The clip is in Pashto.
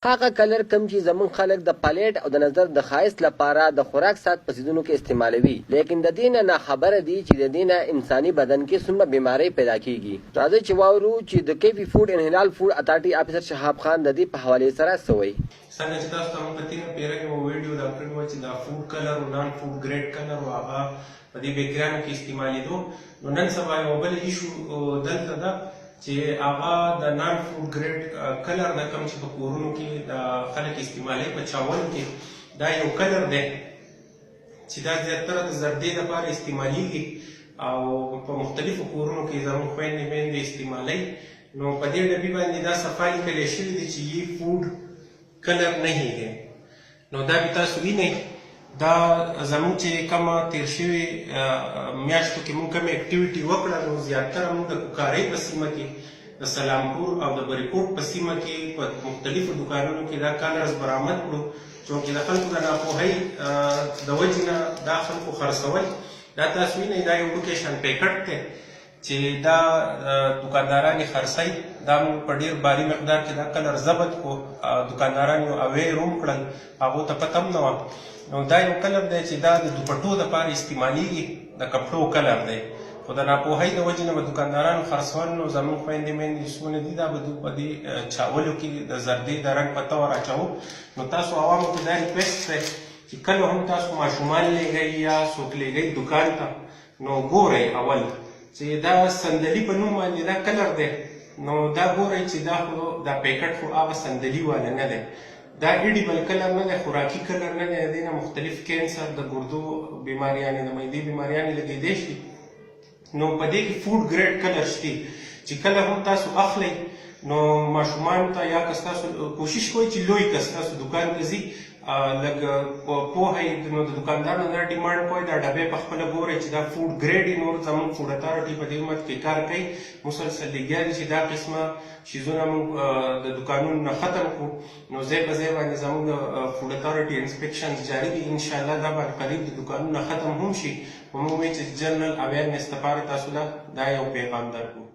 هغه کلر کم چې زمون خلک د پالیټ او د نظر د ښایست لپاره د خوراک سات په څیزونو کې استعمالوي، لیکن د دې نه خبره دي چې د دې نه انساني بدن کې څومره بیماری پیدا کیږي. راځئ چې واورو چې د کیفي فوډ اینډ هلال فوډ اتارټي افیسر شهاب خان د دې په حوالې سره څه وایي. څنګه چې تاسو ته موږ په تېره پیره کې مو ویډیو دا کړی وه چې دا فوډ کلر او نان فوډ ګریډ کلر و هغه په دې بیکریانو کې استعمالېدو. نو نن سبا یوه بله ایشو دلته ده چې هغه د نان فوډ ګریډ کلر ده، کوم چې په کورونو کې د خلک استعمالوي په چاولو کې. دا یو کلر دی چې دا زیاتره د زردې لپاره استعمالیږي او په مختلفو کورونو کې زموږ خویندې میندې استعمالوي. نو په دې ډبي باندې دا صفا لیکلی شوي دي چې یې فوډ کلر نہیں ہے. نو دا به تاسو وینئ دا زموږ چې کومه تیر شوې میاشتو کې موږ کومه اکټیویټي وکړه، نو زیاتره موږ د کوکارۍ په سیمه کې، د سلامپور او د بریکوټ په سیمه کې په مختلفو دوکانونو کې دا کلرز برآمد کړو، چونکې د خلکو د ناپوهۍ د وجې نه دا خلکو خرڅول. دا تاسو وینئ دا یو لوکیشن پیکټ دی چې دا دکانداران یې خرڅوي. دا موږ په ډېر باري مقدار کې دا کلر ضبط کو، دکانداران یې اویر هم کړل، هغو ته پته هم نه وه. نو دا یو کلر دی چې دا د دوپټو دپاره استعمالیږي، د کپړو کلر دی، خو د ناپوهۍ د وجې نه به دکاندارانو خرڅول. نو زموږ خویندې میندې څونه دي دا به دوی په دې چاولو کې د زردې د رنګ په تور اچوو. نو تاسو عوامو ته دا ریکویسټ دی چې کله هم تاسو ماشومان لیږئ یا څوک لیږئ دکان ته، نو ګورئ اول چې دا صندلي په نوم باندې دا کلر دی، نو دا ګورئ چې دا خو دا پیکټ خو هغه صندلي والا نه دی، دا ایډیبل کلر نه دی، خوراکي کلر نه دی. د دې نه مختلف کینسر، د ګردو بیماریانې، د معدې بیماریانې لګېدی شي. نو په دې کې فوډ ګریډ کلر شته چې کله هم تاسو اخلئ نو ماشومانو ته یا که ستاسو کوشش کوئ چې لوی که ستاسو دکان ته ځي لږ پوهئ، نو د دکاندار نه دا ډیمانډ کوئ دا ډبې په خپله ګورئ چې دا فوډ ګریډ وي. نور زموږ فوډ اتارټي په دې امت کې کار کوي، مسلسل لګیا دي چې دا قسمه شیزونه موږ د دکانونو نه ختم کړو. نو ځای په ځای باندې زموږ د فوډ اتارټي انسپیکشنز جاري دي، انشاءالله دا به قریب د دکانونو نه ختم هم شي. خو موږ وایو چې جنرال اویرنس لپاره تاسو دا یو پیغام درکړو.